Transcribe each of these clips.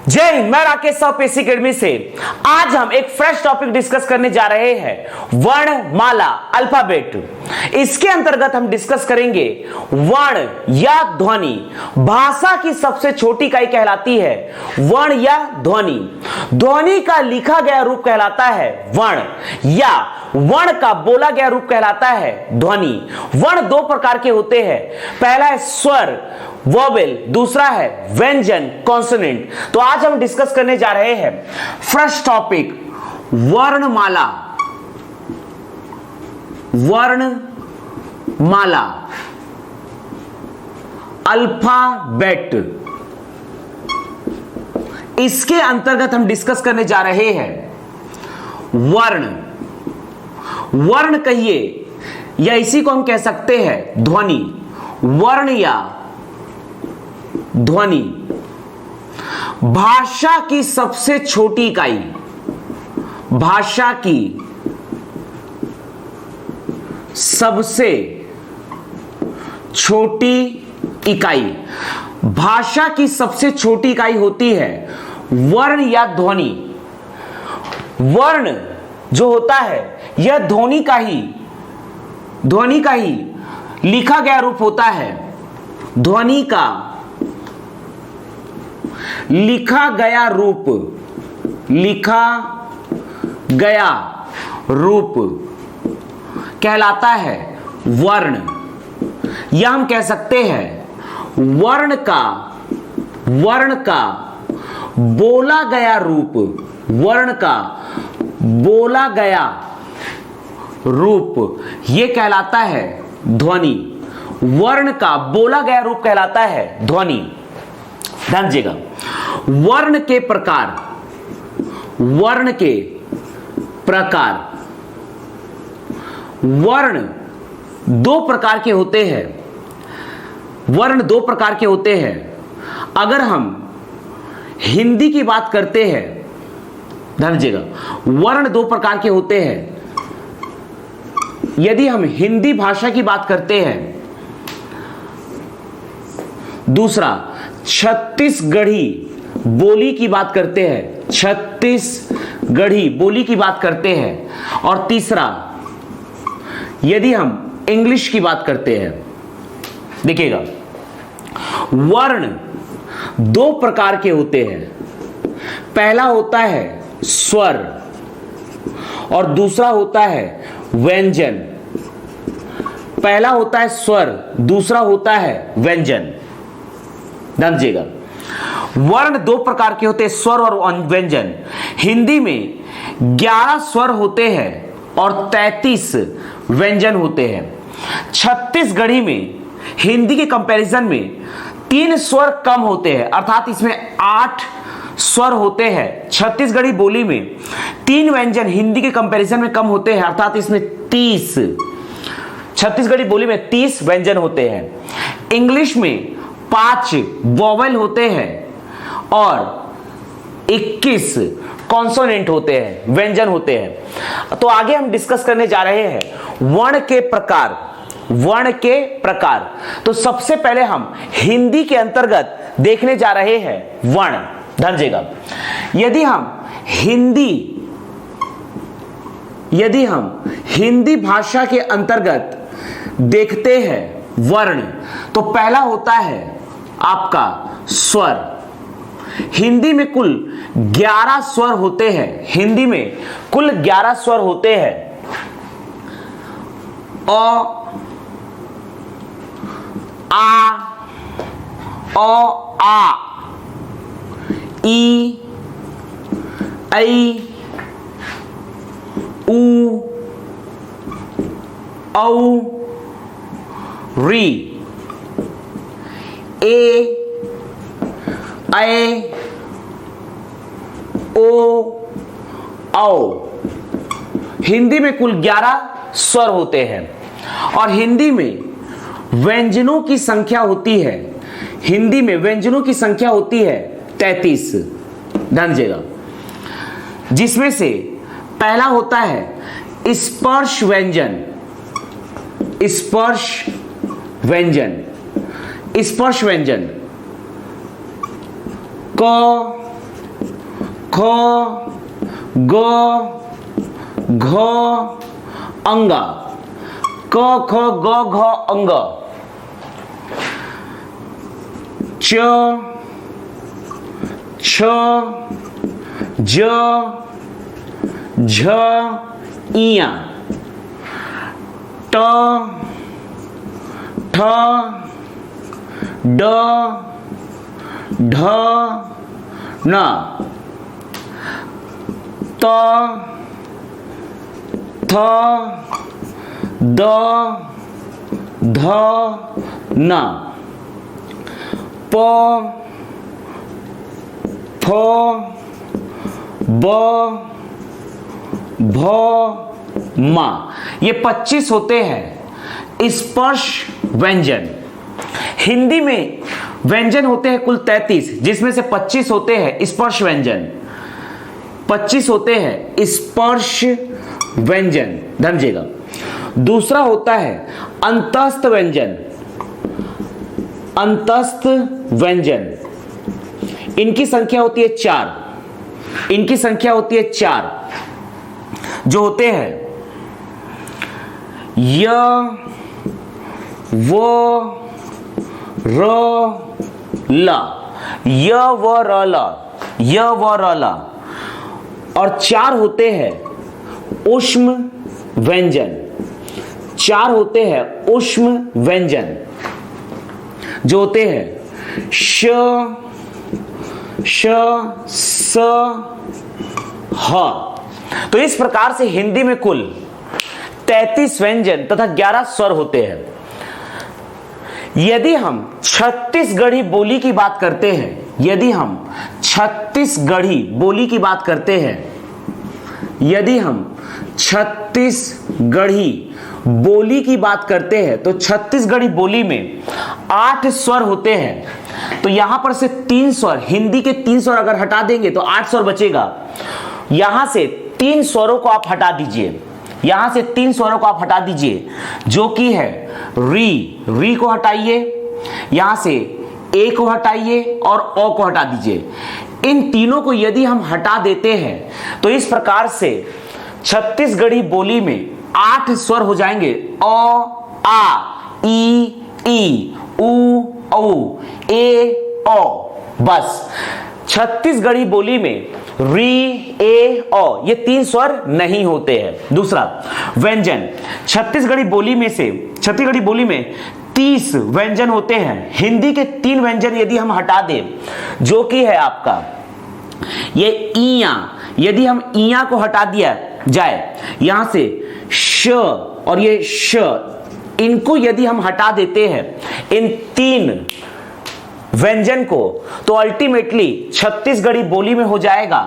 जय हिंद। मैं राकेश साहू पेसी अकेडमी से आज हम एक फ्रेश टॉपिक डिस्कस करने जा रहे हैं, वर्णमाला अल्फाबेट। इसके अंतर्गत हम डिस्कस करेंगे वर्ण या ध्वनि। भाषा की सबसे छोटी इकाई कहलाती है वर्ण या ध्वनि। ध्वनि का लिखा गया रूप कहलाता है वर्ण या वर्ण का बोला गया रूप कहलाता है ध्वनि। वर्ण दो प्रकार के होते हैं, पहला है स्वर वोवेल, दूसरा है व्यंजन कॉन्सोनेंट। तो आज हम डिस्कस करने जा रहे हैं फर्स्ट टॉपिक वर्णमाला। वर्णमाला अल्फाबेट, इसके अंतर्गत हम डिस्कस करने जा रहे हैं वर्ण। वर्ण कहिए या इसी को हम कह सकते हैं ध्वनि। वर्ण या ध्वनि भाषा की सबसे छोटी इकाई। भाषा की सबसे छोटी इकाई, भाषा की सबसे छोटी इकाई होती है वर्ण या ध्वनि। वर्ण जो होता है यह ध्वनि का ही लिखा गया रूप होता है। ध्वनि का लिखा गया रूप कहलाता है वर्ण, या हम कह सकते हैं वर्ण का बोला गया रूप। वर्ण का बोला गया रूप यह कहलाता है ध्वनि। वर्ण का बोला गया रूप कहलाता है ध्वनि। ध्यान दीजिएगा, वर्ण के प्रकार। वर्ण दो प्रकार के होते हैं। अगर हम हिंदी की बात करते हैं, ध्यान दीजिएगा, वर्ण दो प्रकार के होते हैं। यदि हम हिंदी भाषा की बात करते हैं, दूसरा छत्तीसगढ़ी बोली की बात करते हैं, छत्तीसगढ़ी बोली की बात करते हैं, और तीसरा यदि हम इंग्लिश की बात करते हैं। देखिएगा, वर्ण दो प्रकार के होते हैं। पहला होता है स्वर और दूसरा होता है व्यंजन। पहला होता है स्वर, दूसरा होता है व्यंजन। ध्यान दीजिएगा, वर्ण दो प्रकार के होते हैं, स्वर और व्यंजन। हिंदी में 11 स्वर होते हैं और 33 व्यंजन होते हैं। छत्तीसगढ़ी में हिंदी के कंपैरिजन में 3 स्वर कम होते हैं, अर्थात इसमें 8 स्वर होते हैं। छत्तीसगढ़ी बोली में 3 व्यंजन हिंदी के कंपैरिजन में कम होते हैं, अर्थात इसमें 30। छत्तीसगढ़ी बोली में 30 व्यंजन होते हैं। इंग्लिश में 5 वोवेल होते हैं और 21 कॉन्सोनेंट होते हैं, व्यंजन होते हैं। तो आगे हम डिस्कस करने जा रहे हैं वर्ण के प्रकार। तो सबसे पहले हम हिंदी के अंतर्गत देखने जा रहे हैं वर्ण। ध्यान दीजिएगा, यदि हम हिंदी भाषा के अंतर्गत देखते हैं वर्ण, तो पहला होता है आपका स्वर। हिंदी में कुल 11 स्वर होते हैं। हिंदी में कुल 11 स्वर होते हैं। अ, आ, ई, ऐ, उ, औ, री, ए, ऐ, ओ, औ। हिंदी में कुल 11 स्वर होते हैं और हिंदी में व्यंजनों की संख्या होती है। हिंदी में व्यंजनों की संख्या होती है 33। ध्यान दीजिएगा, जिसमें से पहला होता है स्पर्श व्यंजन। स्पर्श व्यंजन क खो गो घो अंग, क ख ग घ अंग, च छ ज झ इया, ट ठ ड ढ न, त थ द ध न, प फ ब भ म। ये 25 होते हैं स्पर्श व्यंजन। हिंदी में व्यंजन होते हैं कुल 33, जिसमें से 25 होते हैं स्पर्श व्यंजन। 25 होते हैं स्पर्श व्यंजन, ध्यान दीजिएगा। दूसरा होता है अंतस्थ व्यंजन। अंतस्थ व्यंजन, इनकी संख्या होती है 4। इनकी संख्या होती है 4, जो होते हैं य व र ल, य व र ल, य व र ल। और 4 होते हैं ऊष्म व्यंजन। 4 होते हैं ऊष्म व्यंजन, जो होते हैं श श स ह। तो इस प्रकार से हिंदी में कुल 33 व्यंजन तथा 11 स्वर होते हैं। यदि हम छत्तीसगढ़ी बोली की बात करते हैं, यदि हम छत्तीसगढ़ी बोली की बात करते हैं, यदि हम छत्तीसगढ़ी बोली की बात करते हैं, तो छत्तीसगढ़ी बोली में 8 स्वर होते हैं। तो यहां पर से 3 स्वर, हिंदी के 3 स्वर अगर हटा देंगे तो 8 स्वर बचेगा। यहां से 3 स्वरों को आप हटा दीजिए, यहां से 3 स्वरों को आप हटा दीजिए, जो कि है री, री को हटाइए, यहां से ए को हटाइए और ओ को हटा दीजिए। इन तीनों को यदि हम हटा देते हैं तो इस प्रकार से छत्तीसगढ़ी बोली में 8 स्वर हो जाएंगे। अ आ ई ई उ औ ए ओ। बस छत्तीसगढ़ी बोली में री ए ओ ये 3 स्वर नहीं होते हैं। दूसरा व्यंजन, छत्तीसगढ़ी बोली में से, छत्तीसगढ़ी बोली में 30 व्यंजन होते हैं। हिंदी के 3 व्यंजन यदि हम हटा दें, जो कि है आपका ये इया, यदि हम इया को हटा दिया जाए, यहां से श और ये श, इनको यदि हम हटा देते हैं, इन 3 व्यंजन को, तो अल्टीमेटली छत्तीसगढ़ी बोली में हो जाएगा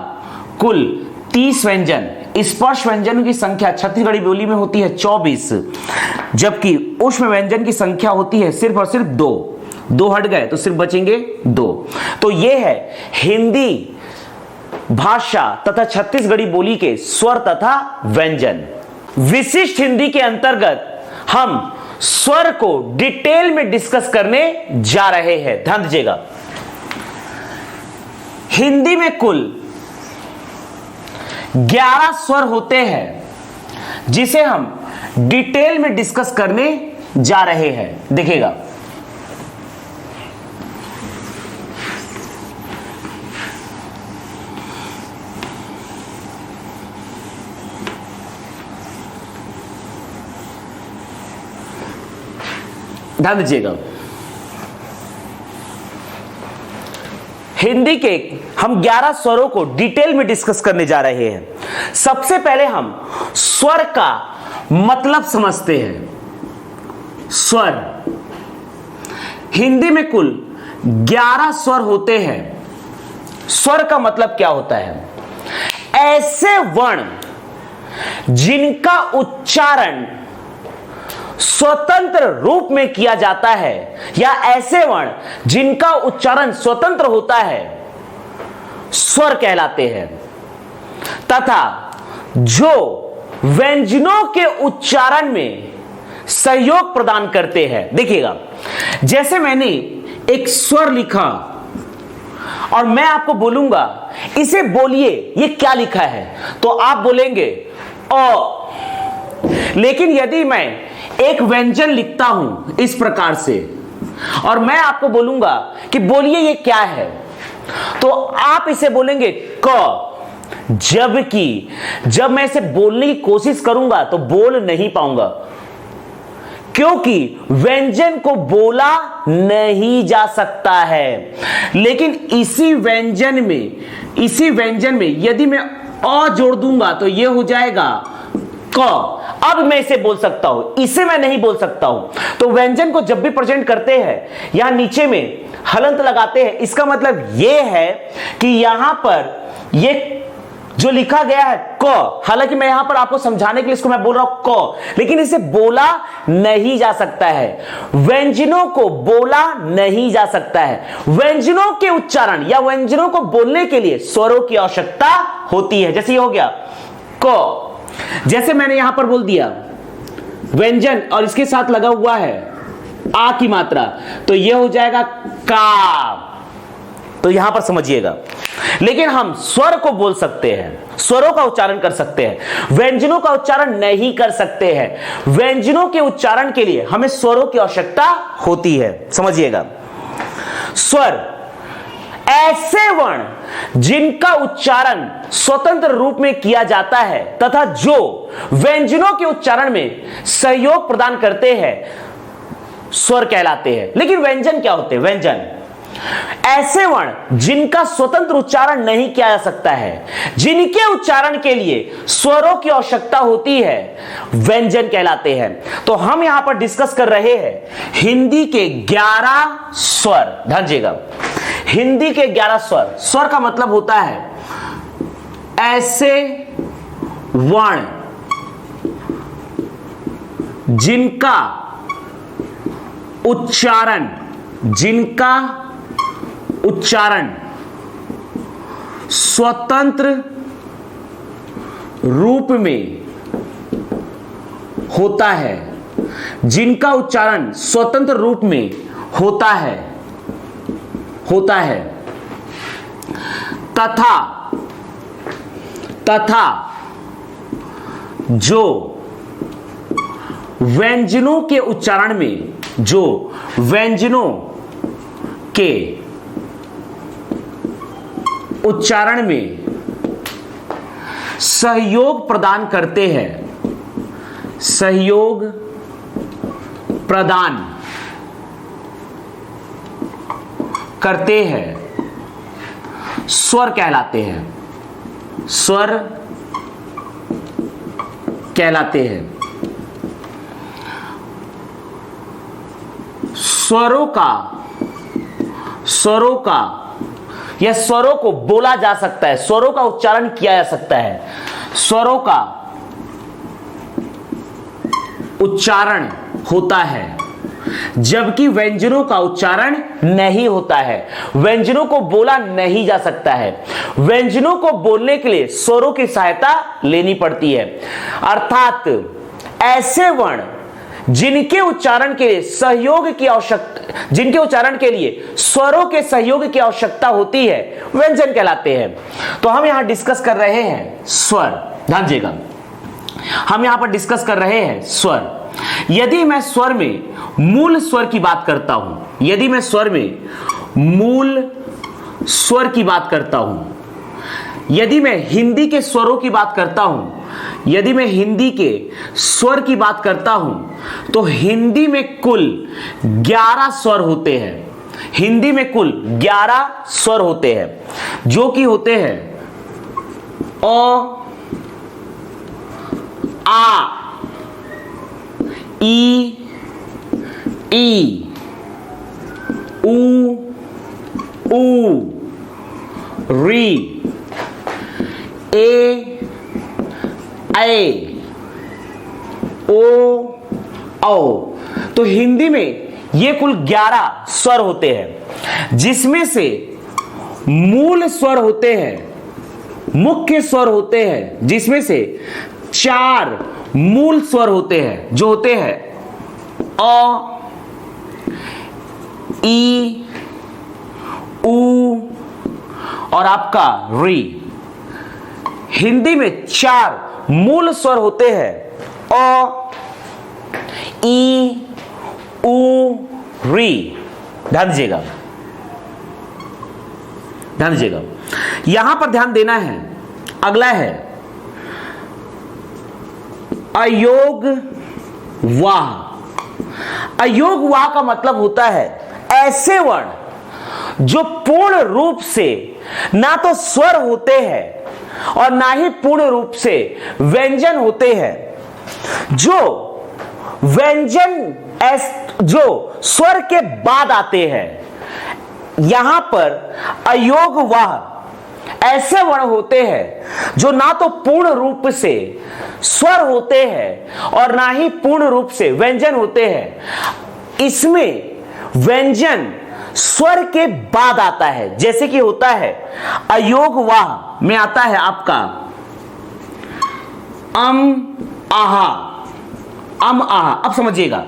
कुल 30 व्यंजन। स्पर्श व्यंजनों की संख्या छत्तीसगढ़ी बोली में होती है 24, जबकि ऊष्म व्यंजन की संख्या होती है सिर्फ और सिर्फ 2। 2 हट गए तो सिर्फ बचेंगे 2। तो यह है हिंदी भाषा तथा छत्तीसगढ़ी बोली के स्वर तथा व्यंजन। विशिष्ट हिंदी के अंतर्गत हम स्वर को डिटेल में डिस्कस करने जा रहे हैं। ध्यान दीजिएगा, हिंदी में कुल 11 स्वर होते हैं, जिसे हम डिटेल में डिस्कस करने जा रहे हैं। देखिएगा, ध्यान दीजिएगा, हिंदी के हम 11 स्वरों को डिटेल में डिस्कस करने जा रहे हैं। सबसे पहले हम स्वर का मतलब समझते हैं। स्वर, हिंदी में कुल 11 स्वर होते हैं। स्वर का मतलब क्या होता है? ऐसे वर्ण जिनका उच्चारण स्वतंत्र रूप में किया जाता है, या ऐसे वर्ण जिनका उच्चारण स्वतंत्र होता है, स्वर कहलाते हैं। तथा जो व्यंजनों के उच्चारण में सहयोग प्रदान करते हैं। देखिएगा, जैसे मैंने एक स्वर लिखा और मैं आपको बोलूंगा इसे बोलिए ये क्या लिखा है, तो आप बोलेंगे अ। लेकिन यदि मैं एक व्यंजन लिखता हूं इस प्रकार से और मैं आपको बोलूंगा कि बोलिए ये क्या है, तो आप इसे बोलेंगे क। जबकि जब मैं इसे बोलने की कोशिश करूंगा तो बोल नहीं पाऊंगा, क्योंकि व्यंजन को बोला नहीं जा सकता है। लेकिन इसी व्यंजन में यदि मैं अ जोड़ दूंगा तो यह हो जाएगा क। अब मैं इसे बोल सकता हूं, इसे मैं नहीं बोल सकता हूं। तो व्यंजन को जब भी प्रेजेंट करते हैं यहां नीचे में हलंत लगाते हैं, इसका मतलब यह है कि यहां पर यह जो लिखा गया है क, हालांकि मैं यहां पर आपको समझाने के लिए इसको मैं बोल रहा हूं क, लेकिन इसे बोला नहीं जा सकता है। व्यंजनों को बोला नहीं जा सकता है। व्यंजनों के उच्चारण या व्यंजनों को बोलने के लिए स्वरों की आवश्यकता होती है। जैसे ये हो गया क, जैसे मैंने यहां पर बोल दिया व्यंजन और इसके साथ लगा हुआ है आ की मात्रा, तो यह हो जाएगा का। तो यहां पर समझिएगा, लेकिन हम स्वर को बोल सकते हैं, स्वरों का उच्चारण कर सकते हैं, व्यंजनों का उच्चारण नहीं कर सकते हैं। व्यंजनों के उच्चारण के लिए हमें स्वरों की आवश्यकता होती है। समझिएगा, स्वर ऐसे वर्ण जिनका उच्चारण स्वतंत्र रूप में किया जाता है तथा जो व्यंजनों के उच्चारण में सहयोग प्रदान करते हैं स्वर कहलाते हैं। लेकिन व्यंजन क्या होते हैं? व्यंजन ऐसे वर्ण जिनका स्वतंत्र उच्चारण नहीं किया जा सकता है, जिनके उच्चारण के लिए स्वरों की आवश्यकता होती है, व्यंजन कहलाते हैं। तो हम यहां पर डिस्कस कर रहे हैं हिंदी के 11 स्वर। ध्यान दीजिएगा, हिंदी के 11 स्वर। स्वर का मतलब होता है ऐसे वर्ण जिनका उच्चारण स्वतंत्र रूप में होता है, जिनका उच्चारण स्वतंत्र रूप में होता है तथा जो व्यंजनों के उच्चारण में सहयोग प्रदान करते हैं, स्वर कहलाते हैं। स्वरों का या स्वरों को बोला जा सकता है, स्वरों का उच्चारण किया जा सकता है, स्वरों का उच्चारण होता है, जबकि व्यंजनों का उच्चारण नहीं होता है। व्यंजनों को बोला नहीं जा सकता है। व्यंजनों को बोलने के लिए स्वरों की सहायता लेनी पड़ती है। अर्थात ऐसे वर्ण जिनके उच्चारण के लिए स्वरों के सहयोग की आवश्यकता होती है, व्यंजन कहलाते हैं। तो हम यहां डिस्कस कर रहे हैं स्वर। ध्यान दीजिएगा, हम यहां पर डिस्कस कर रहे हैं स्वर। यदि मैं स्वर में मूल स्वर की बात करता हूं, यदि मैं हिंदी के स्वरों की बात करता हूं, यदि मैं हिंदी के स्वर की बात करता हूं, तो हिंदी में कुल 11 स्वर होते हैं। हिंदी में कुल 11 स्वर होते हैं, जो कि होते हैं अ, आ, ई, ऊ, री, ए, ओ, औ। तो हिंदी में ये कुल 11 स्वर होते हैं, जिसमें से मूल स्वर होते हैं, मुख्य स्वर होते हैं, जिसमें से 4 मूल स्वर होते हैं, जो होते हैं अ, ई, उ, और आपका री। हिंदी में 4 मूल स्वर होते हैं, अ, ई, उ, री। ध्यान दीजिएगा, ध्यान दीजिएगा, यहां पर ध्यान देना है। अगला है अयोग वाह। अयोग वाह का मतलब होता है ऐसे वर्ण जो पूर्ण रूप से ना तो स्वर होते हैं और ना ही पूर्ण रूप से व्यंजन होते हैं। जो व्यंजन जो स्वर के बाद आते हैं, यहां पर अयोग वाह ऐसे वर्ण होते हैं जो ना तो पूर्ण रूप से स्वर होते हैं और ना ही पूर्ण रूप से व्यंजन होते हैं। इसमें व्यंजन स्वर के बाद आता है, जैसे कि होता है अयोग वाह में आता है आपका आहा, आहा। अब समझिएगा,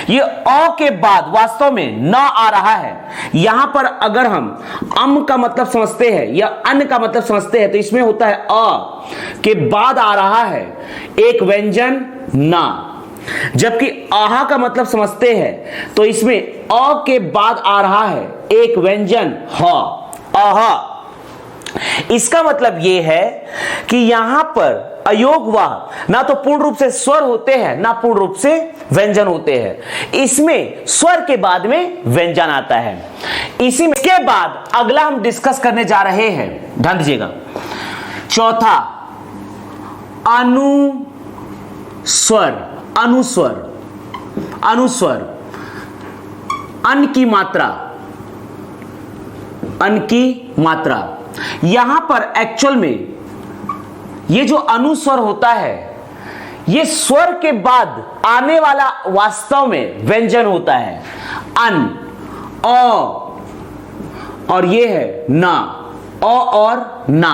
ये अ के बाद वास्तव में न आ रहा है। यहां पर अगर हम का मतलब समझते हैं या अन का मतलब समझते हैं तो इसमें होता है अ के बाद आ रहा है एक व्यंजन ना। जबकि आहा का मतलब समझते हैं तो इसमें अ के बाद आ रहा है एक व्यंजन ह, आहा। इसका मतलब यह है कि यहां पर अयोग वाह ना तो पूर्ण रूप से स्वर होते हैं ना पूर्ण रूप से व्यंजन होते हैं। इसमें स्वर के बाद में व्यंजन आता है। इसी में के बाद अगला हम डिस्कस करने जा रहे हैं, ध्यान दीजिएगा, चौथा अनुस्वर। अनुस्वर, अनुस्वर, अन की मात्रा, अन की मात्रा। यहां पर एक्चुअल में ये जो अनुस्वर होता है, ये स्वर के बाद आने वाला वास्तव में व्यंजन होता है। अन, अ और ये है ना, अ और ना।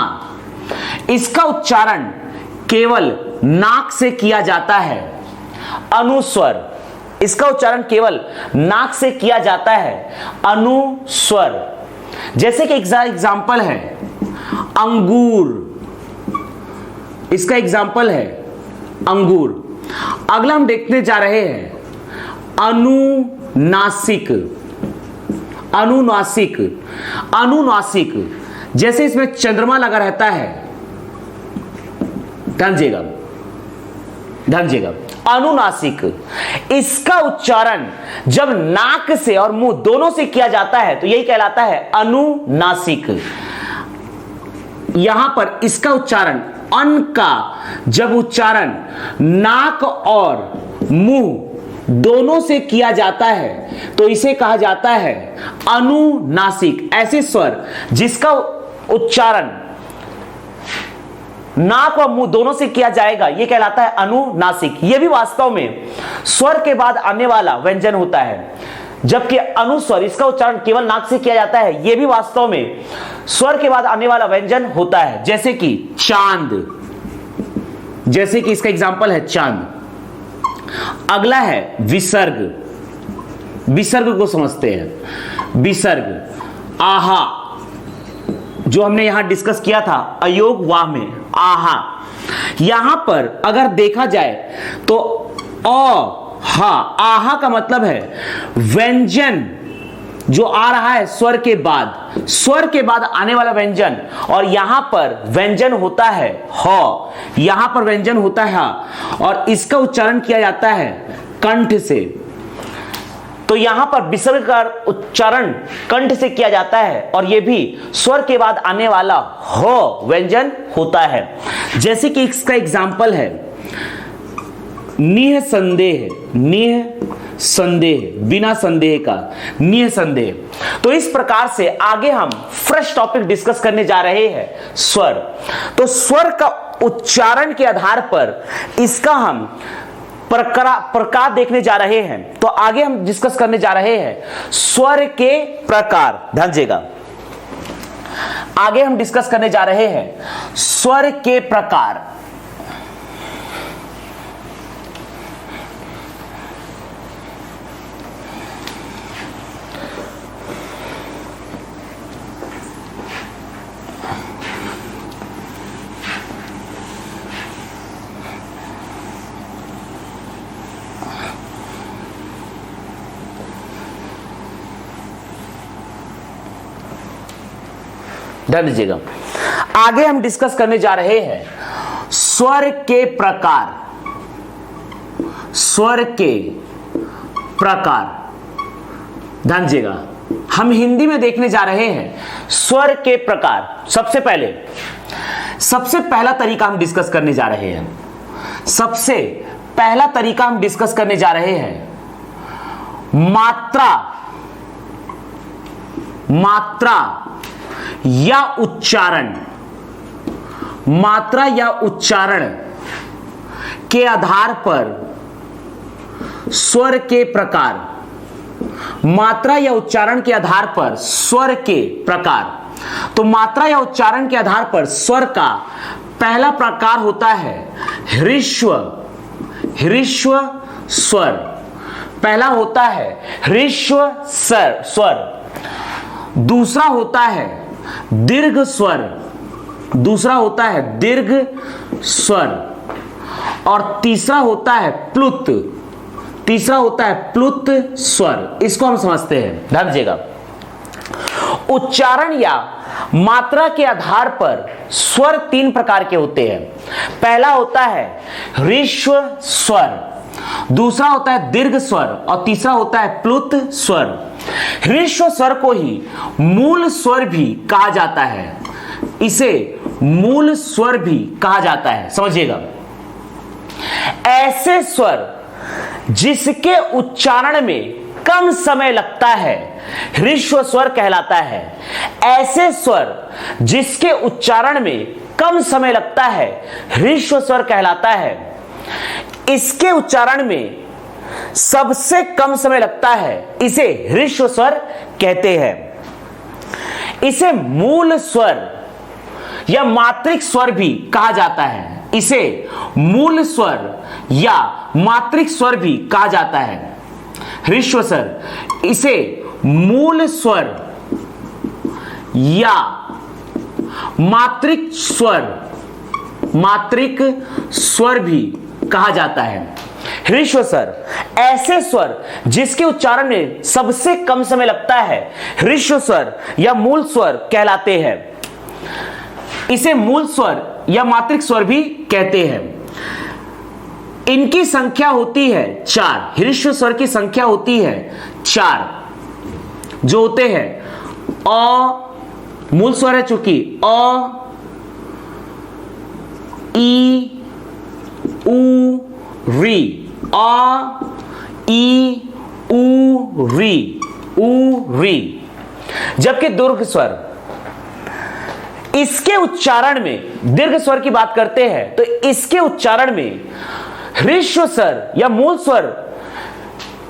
इसका उच्चारण केवल नाक से किया जाता है। अनुस्वर, इसका उच्चारण केवल नाक से किया जाता है। अनुस्वर, जैसे कि एग्जाम्पल है अंगूर, इसका एग्जाम्पल है अंगूर। अगला हम देखने जा रहे हैं अनुनासिक। अनुनासिक, अनुनासिक, जैसे इसमें चंद्रमा लगा रहता है, ध्यान दीजिएगा, ध्यान दीजिएगा। अनुनासिक, इसका उच्चारण जब नाक से और मुंह दोनों से किया जाता है तो यही कहलाता है अनुनासिक। यहां पर इसका उच्चारण अन का जब उच्चारण नाक और मुंह दोनों से किया जाता है तो इसे कहा जाता है अनुनासिक। ऐसे स्वर जिसका उच्चारण नाक और मुंह दोनों से किया जाएगा यह कहलाता है अनुनासिक। यह भी वास्तव में स्वर के बाद आने वाला व्यंजन होता है, जबकि अनुस्वर, इसका उच्चारण केवल नाक से किया जाता है, यह भी वास्तव में स्वर के बाद आने वाला व्यंजन होता है। जैसे कि चांद, जैसे कि इसका एग्जाम्पल है चांद। अगला है विसर्ग। विसर्ग को समझते हैं। विसर्ग, आहा, जो हमने यहां डिस्कस किया था अयोग वाह में, आहा। यहां पर अगर देखा जाए तो हा, आहा का मतलब है व्यंजन जो आ रहा है स्वर के बाद, स्वर के बाद आने वाला व्यंजन, और यहां पर व्यंजन होता है ह, यहां पर व्यंजन होता है हा, और इसका उच्चारण किया जाता है कंठ से। तो यहां पर विसर्ग का उच्चारण कंठ से किया जाता है और यह भी स्वर के बाद आने वाला ह व्यंजन होता है। जैसे कि इसका एग्जाम्पल है निह संदेह, निह संदेह, बिना संदेह का निह संदेह। तो इस प्रकार से आगे हम फ्रेश टॉपिक डिस्कस करने जा रहे हैं स्वर। तो स्वर का उच्चारण के आधार पर इसका हम प्रकार देखने जा रहे हैं। तो आगे हम डिस्कस करने जा रहे हैं स्वर के प्रकार। ध्यान दीजिएगा, आगे हम डिस्कस करने जा रहे हैं स्वर के प्रकार। ध्यान दीजिएगा। आगे हम डिस्कस करने जा रहे हैं स्वर के प्रकार। स्वर के प्रकार, ध्यान दीजिएगा, हम हिंदी में देखने जा रहे हैं स्वर के प्रकार। सबसे पहला तरीका हम डिस्कस करने जा रहे हैं। सबसे पहला तरीका हम डिस्कस करने जा रहे हैं मात्रा या उच्चारण। मात्रा या उच्चारण के आधार पर स्वर के प्रकार। मात्रा या उच्चारण के आधार पर स्वर के प्रकार। तो मात्रा या उच्चारण के आधार पर स्वर का पहला प्रकार होता है ह्रस्व स्वर। पहला होता है ह्रस्व स्वर। दूसरा होता है दीर्घ स्वर। दूसरा होता है दीर्घ स्वर। और तीसरा होता है प्लुत। तीसरा होता है प्लुत स्वर। इसको हम समझते हैं, ध्यान दीजिएगा। उच्चारण या मात्रा के आधार पर स्वर तीन प्रकार के होते हैं। पहला होता है ह्रस्व स्वर, दूसरा होता है दीर्घ स्वर और तीसरा होता है प्लुत स्वर। ह्रस्व स्वर को ही मूल स्वर भी कहा जाता है। इसे मूल स्वर भी कहा जाता है, समझिएगा। ऐसे स्वर जिसके उच्चारण में कम समय लगता है ह्रस्व स्वर कहलाता है। ऐसे स्वर जिसके उच्चारण में कम समय लगता है ह्रस्व स्वर कहलाता है। इसके उच्चारण में सबसे कम समय लगता है, इसे ह्रस्व स्वर कहते हैं। इसे मूल स्वर या मात्रिक स्वर भी कहा जाता है। इसे मूल स्वर या मात्रिक स्वर भी कहा जाता है। ह्रस्व स्वर, इसे मूल स्वर या मात्रिक स्वर भी कहा जाता है। ह्रस्व स्वर ऐसे स्वर जिसके उच्चारण में सबसे कम समय लगता है ह्रस्व स्वर या मूल स्वर कहलाते हैं। इसे मूल स्वर या मात्रिक स्वर भी कहते हैं। इनकी संख्या होती है 4। ह्रस्व स्वर की संख्या होती है 4, जो होते हैं अ, मूल स्वर है चूंकि अ, ई, उ, री। अ, ई, उ, री। जबकि दीर्घ स्वर, इसके उच्चारण में दीर्घ स्वर की बात करते हैं तो इसके उच्चारण में ह्रस्व स्वर या मूल स्वर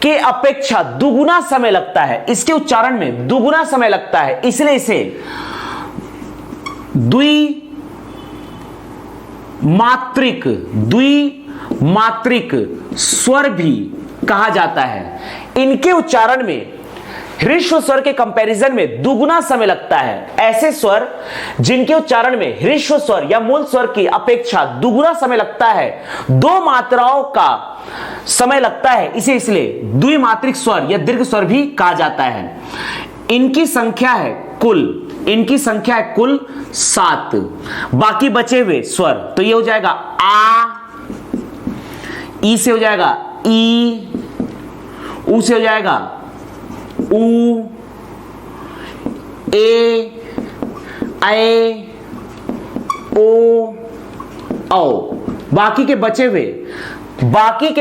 के अपेक्षा दुगुना समय लगता है। इसके उच्चारण में दुगुना समय लगता है, इसलिए इसे द्विमात्रिक स्वर भी कहा जाता है। इनके उच्चारण में ह्रस्व स्वर के कंपैरिजन में दुगुना समय लगता है। ऐसे स्वर जिनके उच्चारण में ह्रस्व स्वर या मूल स्वर की अपेक्षा दुगुना समय लगता है, 2 मात्राओं का समय लगता है, इसे इसलिए द्विमात्रिक स्वर या दीर्घ स्वर भी कहा जाता है। इनकी संख्या है कुल 7। बाकी बचे हुए स्वर, तो ये हो जाएगा आ, ई से हो जाएगा ई, उ से हो जाएगा उ, ए, ओ, औ। बाकी के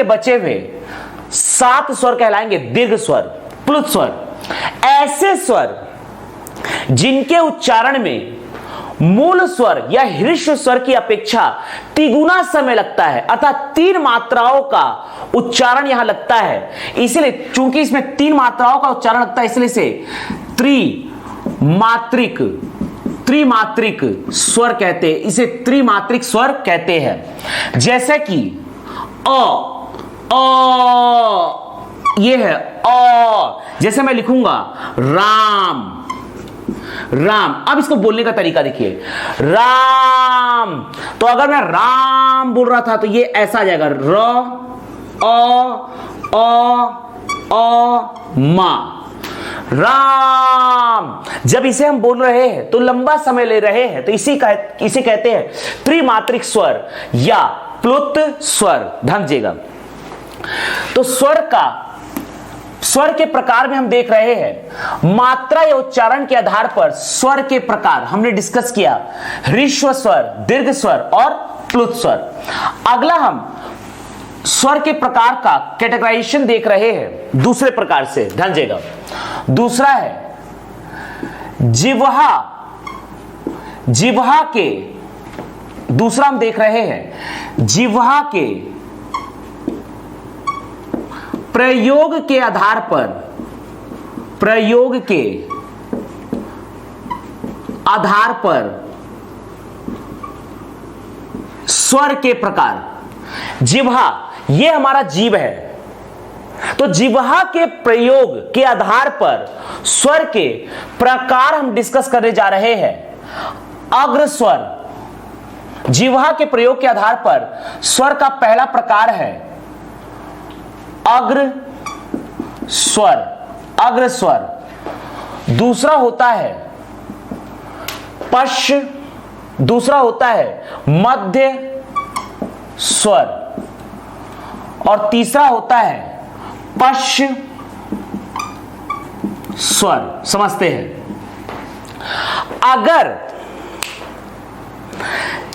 बचे हुए 7 स्वर कहलाएंगे दीर्घ स्वर, प्लुत स्वर। ऐसे स्वर जिनके उच्चारण में मूल स्वर या ह्रस्व स्वर की अपेक्षा तिगुना समय लगता है, अर्थात 3 मात्राओं का उच्चारण यहां लगता है। इसलिए चूंकि इसमें 3 मात्राओं का उच्चारण लगता है, इसलिए इसे त्रिमात्रिक स्वर कहते हैं। इसे त्रिमात्रिक स्वर कहते हैं। जैसे कि अ, ये है अ। जैसे मैं लिखूंगा राम। अब इसको बोलने का तरीका देखिए, राम। तो अगर मैं राम बोल रहा था तो ये ऐसा आ जाएगा, र, अ, मा। राम। जब इसे हम बोल रहे हैं तो लंबा समय ले रहे हैं, तो इसे कहते हैं त्रिमात्रिक स्वर या प्लुत स्वर। ध्यान दीजिएगा। तो स्वर के प्रकार में हम देख रहे हैं मात्रा या उच्चारण के आधार पर स्वर के प्रकार हमने डिस्कस किया, ह्रस्व स्वर, दीर्घ स्वर और प्लुत स्वर। अगला हम स्वर के प्रकार का कैटेगराइजेशन देख रहे हैं दूसरे प्रकार से। ध्यान दीजिएगा। दूसरा है जिह्वा। जिह्वा के दूसरा हम देख रहे हैं जिह्वा के प्रयोग के आधार पर, प्रयोग के आधार पर स्वर के प्रकार। जिह्वा ये हमारा जीव है, तो जिह्वा के प्रयोग के आधार पर स्वर के प्रकार हम डिस्कस करने जा रहे हैं। अग्र स्वर, जिह्वा के प्रयोग के आधार पर स्वर का पहला प्रकार है अग्र स्वर, अग्र स्वर। दूसरा होता है पश्च, दूसरा होता है मध्य स्वर और तीसरा होता है पश्च स्वर। समझते हैं। अगर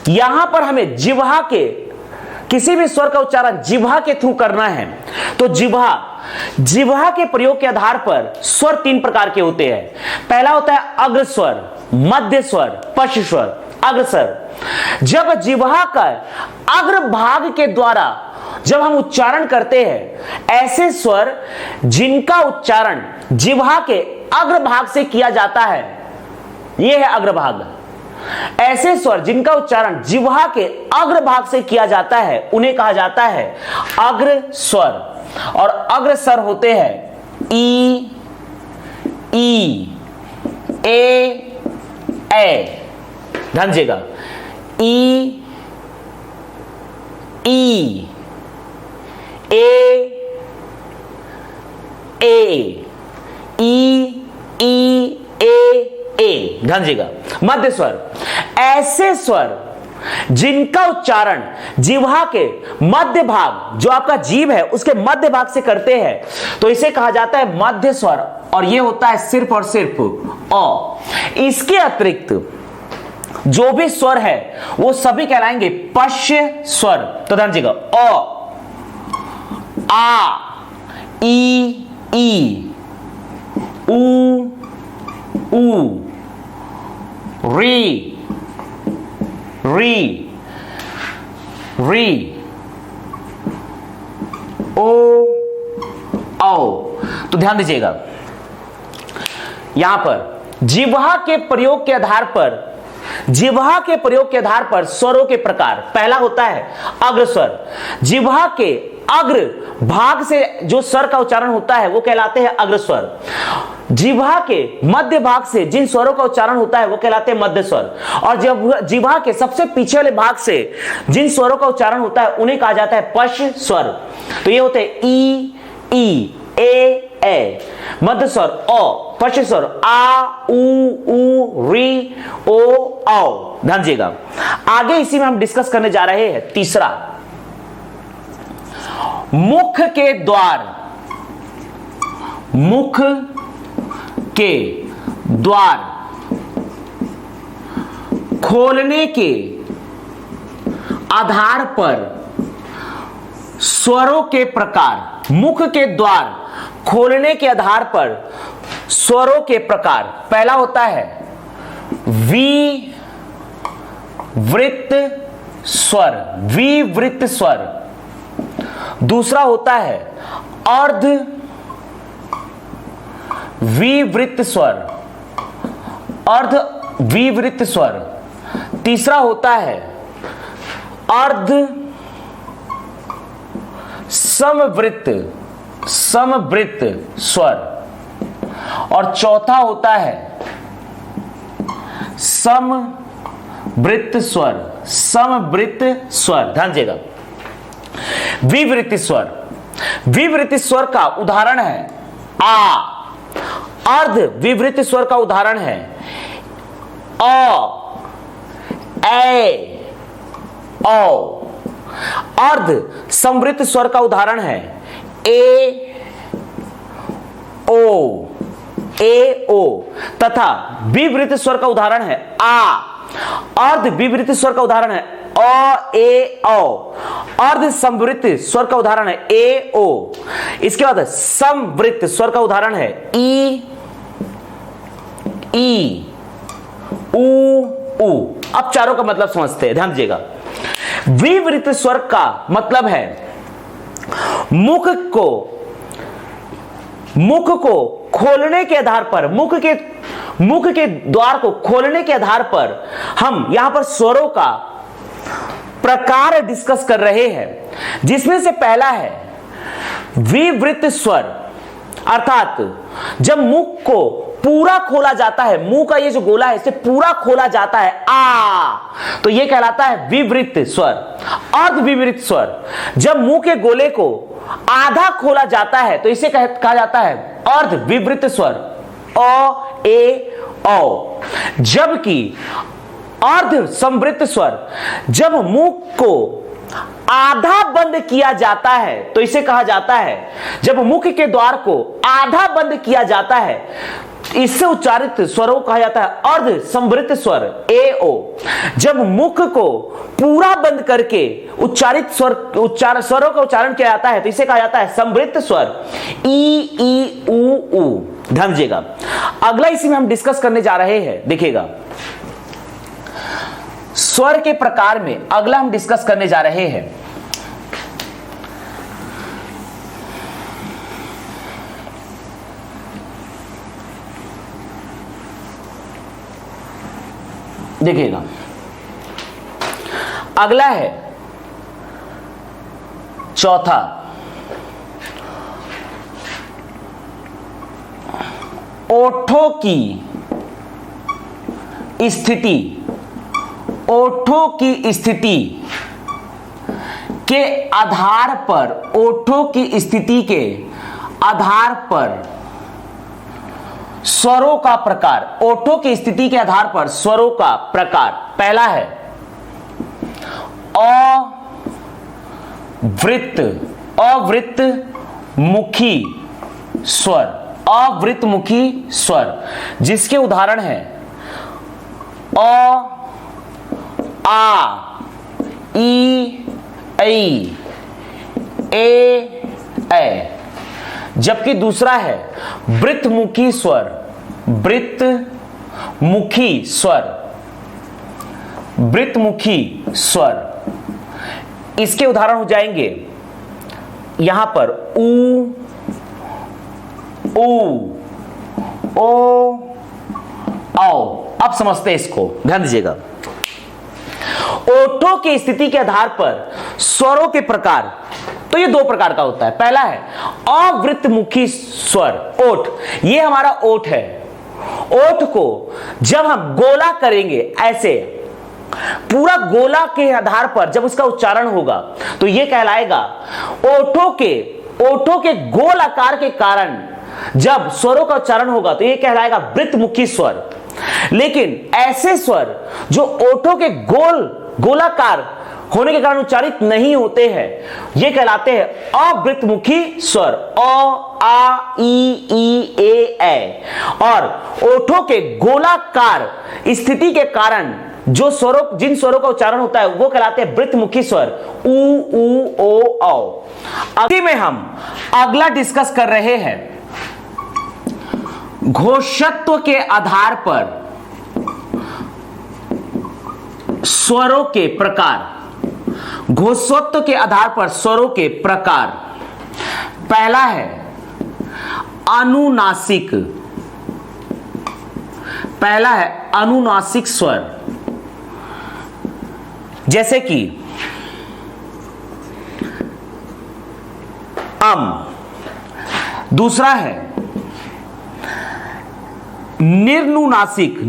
यहां पर हमें जिह्वा के किसी भी स्वर का उच्चारण जिह्वा के थ्रू करना है तो जिह्वा के प्रयोग के आधार पर स्वर तीन प्रकार के होते हैं। पहला होता है अग्र स्वर, मध्य स्वर, पश्च स्वर। अग्र स्वर, जब जिह्वा का अग्र भाग के द्वारा जब हम उच्चारण करते हैं, ऐसे स्वर जिनका उच्चारण जिह्वा के अग्र भाग से किया जाता है, यह है अग्र भाग। ऐसे स्वर जिनका उच्चारण जिह्वा के अग्र भाग से किया जाता है उन्हें कहा जाता है अग्र स्वर। और अग्र स्वर होते हैं ई, ए। ध्यान दीजिएगा। ई, ए। ध्यान दीजिएगा। मध्य स्वर, ऐसे स्वर जिनका उच्चारण जिह्वा के मध्य भाग, जो आपका जीभ है उसके मध्य भाग से करते हैं, तो इसे कहा जाता है मध्य स्वर। और यह होता है सिर्फ और सिर्फ अ। इसके अतिरिक्त जो भी स्वर है वो सभी कहलाएंगे पश्च स्वर। तो ध्यान दीजिएगा। अ, आ, ई, ऊ, री, ओ, औ। तो ध्यान दीजिएगा, यहां पर जिह्वा के प्रयोग के आधार पर, जिह्वा के प्रयोग के आधार पर स्वरों के प्रकार। पहला होता है अग्र स्वर। जिह्वा के अग्र भाग से जो स्वर का उच्चारण होता है वो कहलाते हैं अग्र स्वर। जिह्वा के मध्य भाग से जिन स्वरों का उच्चारण होता है वो कहलाते हैं मध्य स्वर। और जब जिह्वा के सबसे पीछे वाले भाग से जिन स्वरों का उच्चारण होता है उन्हें कहा जाता है पश्च स्वर। तो ये होते हैं ई, ए। मध्य स्वर ओ, पश्च स्वर आ, ऊ, री, ओ, औ। ध्यान दीजिएगा। आगे इसी में हम डिस्कस करने जा रहे हैं तीसरा, मुख के द्वार। मुख के द्वार खोलने के आधार पर स्वरों के प्रकार। मुख के द्वार खोलने के आधार पर स्वरों के प्रकार। पहला होता है विवृत स्वर, विवृत स्वर। दूसरा होता है अर्ध विवृत स्वर, अर्ध विवृत स्वर। तीसरा होता है अर्ध समवृत, समवृत स्वर। और चौथा होता है समवृत स्वर, समवृत स्वर। ध्यान दीजिएगा। विवृत स्वर, विवृत स्वर का उदाहरण है आ, अर्ध विवृत स्वर का उदाहरण है अ, ए, औ। अर्ध संवृत स्वर का उदाहरण है ए, ओ, ए, ओ तथा विवृत स्वर का उदाहरण है आ। अर्ध विवृत स्वर का उदाहरण है अ, ए, औ। अर्ध संवृत स्वर का उदाहरण है ए, ओ। इसके बाद संवृत स्वर का उदाहरण है ई, ई, ऊ, ऊ। अब चारों का मतलब समझते हैं, ध्यान दीजिएगा। विवृत स्वर का मतलब है मुख को खोलने के आधार पर, मुख के द्वार को खोलने के आधार पर हम यहां पर स्वरों का प्रकार डिस्कस कर रहे हैं, जिसमें से पहला है विवृत स्वर, अर्थात जब मुख को पूरा खोला जाता है, मुंह का ये जो गोला है इसे पूरा खोला जाता है आ, तो ये कहलाता है विवृत स्वर। अर्ध विवृत स्वर, जब मुंह के गोले को आधा खोला जाता है तो इसे कहा जाता है अर्ध विवृत स्वर अ, ए, औ। जबकि अर्ध संवृत स्वर, जब मुंह को आधा बंद किया जाता है तो इसे कहा जाता है, जब मुख के द्वार को आधा बंद किया जाता है इससे उच्चारित स्वरों कहा जाता है अर्ध संवृत स्वर ए, ओ। जब मुख को पूरा बंद करके उच्चारित स्वरों का उच्चारण किया जाता है तो इसे कहा जाता है संवृत स्वर ई, ऊ, ऊ। ध्यान दीजिएगा। अगला इसी में हम डिस्कस करने जा रहे हैं, देखिएगा स्वर के प्रकार में अगला हम डिस्कस करने जा रहे हैं देखिएगा। अगला है चौथा ओठों की स्थिति। ओठों की स्थिति के आधार पर, ओठों की स्थिति के आधार पर स्वरों का प्रकार। ओठों की स्थिति के आधार पर स्वरों का प्रकार। पहला है अवृत, अवृत मुखी स्वर, अवृत मुखी स्वर, जिसके उदाहरण है अ, आ, ई, ऐ, ए, ऐ। जबकि दूसरा है वृत्तमुखी स्वर, वृत्तमुखी स्वर, वृत्तमुखी स्वर। इसके उदाहरण हो जाएंगे यहां पर ऊ, ऊ, ओ, औ। अब समझते हैं इसको, ध्यान दीजिएगा। ओठों की स्थिति के आधार पर स्वरों के प्रकार, तो ये दो प्रकार का होता है। पहला है अवृत्तमुखी स्वर, ओठ। ये हमारा ओठ है। ओठ को जब हम गोला करेंगे, ऐसे पूरा गोला के आधार पर जब उसका उच्चारण होगा तो ये कहलाएगा ओठों के गोल आकार के कारण जब स्वरों का उच्चारण होगा तो ये कहलाएगा वृत्तमुखी स्वर। लेकिन ऐसे स्वर जो ओठों के गोलाकार होने के कारण उच्चारित नहीं होते हैं, ये कहलाते हैं अवृत्तमुखी स्वर अ, आ, ई, ए। और ओठों के गोलाकार स्थिति के कारण जिन स्वरों का उच्चारण होता है वो कहलाते हैं वृत्तमुखी स्वर ऊ, ओ, औ। अभी में हम अगला डिस्कस कर रहे हैं घोषत्व के आधार पर स्वरों के प्रकार। घोषत्व के आधार पर स्वरों के प्रकार। पहला है अनुनासिक। पहला है अनुनासिक स्वर, जैसे कि दूसरा है निर्नुनासिक,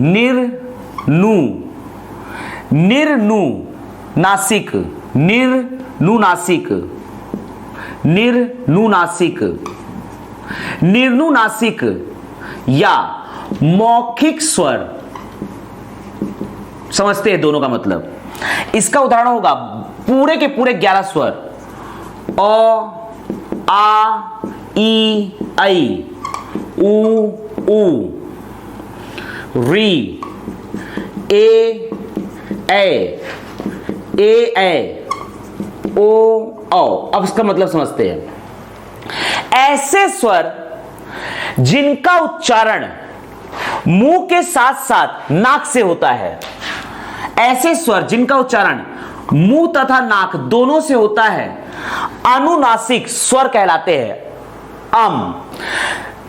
निर्नुनासिक या मौखिक स्वर, समझते हैं दोनों का मतलब। इसका उदाहरण होगा पूरे के पूरे 11 स्वर, अ, आ, ई, ऐ, उ, री, ए, ओ, औ। अब इसका मतलब समझते हैं। ऐसे स्वर जिनका उच्चारण मुंह के साथ साथ नाक से होता है, ऐसे स्वर जिनका उच्चारण मुंह तथा नाक दोनों से होता है, अनुनासिक स्वर कहलाते हैं।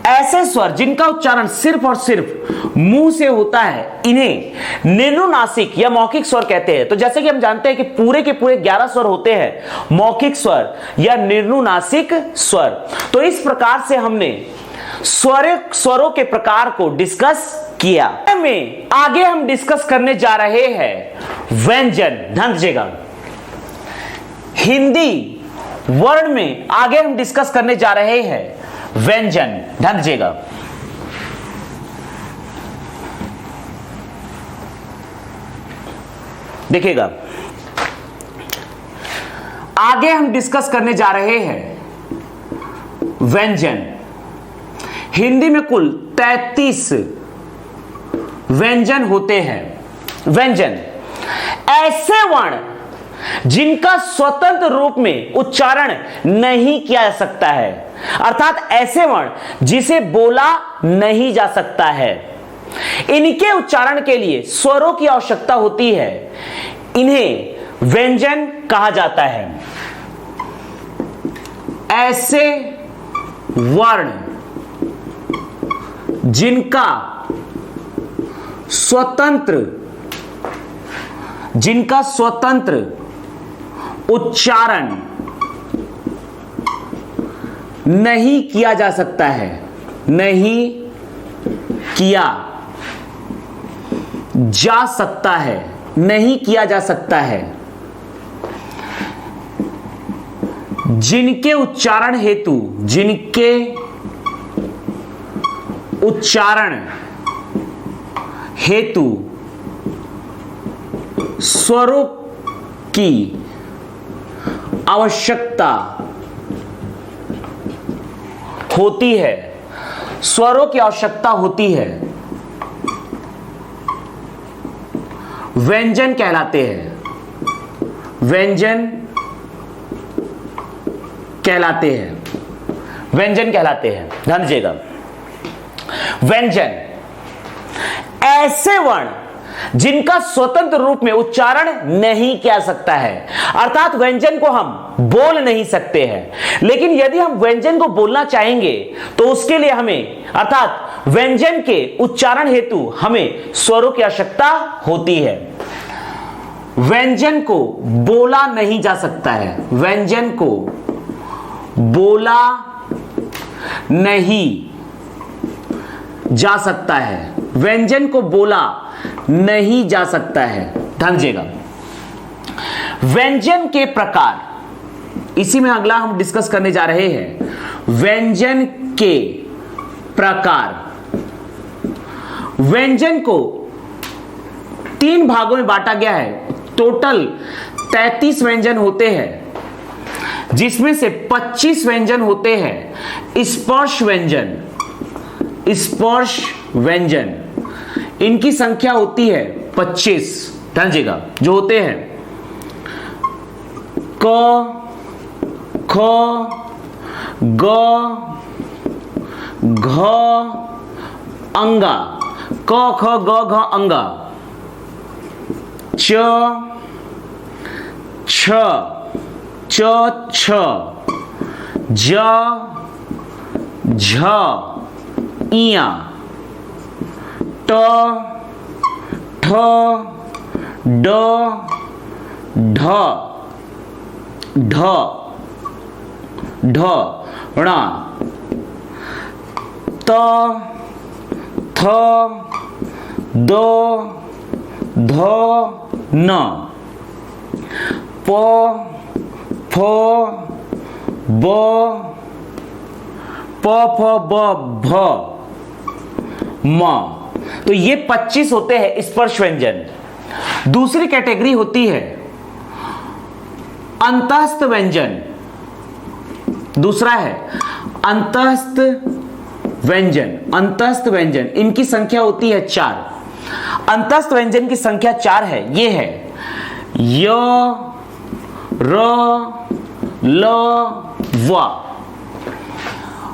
ऐसे स्वर जिनका उच्चारण सिर्फ और सिर्फ मुंह से होता है, इन्हें निम्नुनासिक या मौखिक स्वर कहते हैं। तो जैसे कि हम जानते हैं कि पूरे के पूरे 11 स्वर होते हैं मौखिक स्वर या निम्नुनासिक स्वर। तो इस प्रकार से हमने स्वरों के प्रकार को डिस्कस किया। में आगे हम डिस्कस करने जा रहे हैं व्यंजन। ध्यान दीजिएगा, हिंदी वर्ण में आगे हम डिस्कस करने जा रहे हैं व्यंजन। ध्यान दीजिएगा, देखिएगा, आगे हम डिस्कस करने जा रहे हैं व्यंजन। हिंदी में कुल 33 व्यंजन होते हैं। व्यंजन ऐसे वर्ण जिनका स्वतंत्र रूप में उच्चारण नहीं किया जा सकता है, अर्थात ऐसे वर्ण जिसे बोला नहीं जा सकता है। इनके उच्चारण के लिए स्वरों की आवश्यकता होती है, इन्हें व्यंजन कहा जाता है। ऐसे वर्ण जिनका स्वतंत्र उच्चारण नहीं किया जा सकता है, नहीं किया जा सकता है, नहीं किया जा सकता है, जिनके उच्चारण हेतु स्वरों की आवश्यकता होती है, स्वरों की आवश्यकता होती है, व्यंजन कहलाते हैं। व्यंजन कहलाते हैं। व्यंजन कहलाते हैं। ध्यान दीजिएगा, व्यंजन ऐसे वर्ण जिनका स्वतंत्र रूप में उच्चारण नहीं किया जा सकता है, अर्थात व्यंजन को हम बोल नहीं सकते हैं, लेकिन यदि हम व्यंजन को बोलना चाहेंगे तो उसके लिए हमें, अर्थात व्यंजन के उच्चारण हेतु हमें स्वरों की आवश्यकता होती है। व्यंजन को बोला नहीं जा सकता है, व्यंजन को बोला नहीं जा सकता है, व्यंजन को बोला नहीं जा सकता है। ध्यान दीजिएगा, व्यंजन के प्रकार, इसी में अगला हम डिस्कस करने जा रहे हैं व्यंजन के प्रकार। व्यंजन को 3 भागों में बांटा गया है। टोटल 33 व्यंजन होते हैं, जिसमें से 25 व्यंजन होते हैं स्पर्श व्यंजन। स्पर्श व्यंजन इनकी संख्या होती है 25। ध्यान दीजिएगा, जो होते हैं क, ख, ग, घ, अंगा, क, ख, ग, घ, अंगा, च, छ, छ, ज, झ, इया, ट, ठ, ड, ढ, ढ, ढ, ण, त, थ, द, ध, न, प, फ, ब, प, फ, ब, भ, म। तो ये 25 होते हैं स्पर्श व्यंजन। दूसरी कैटेगरी होती है अंतःस्थ व्यंजन। दूसरा है अंतःस्थ व्यंजन। अंतःस्थ व्यंजन इनकी संख्या होती है 4। अंतःस्थ व्यंजन की संख्या 4 है। ये है य, र, ल, व,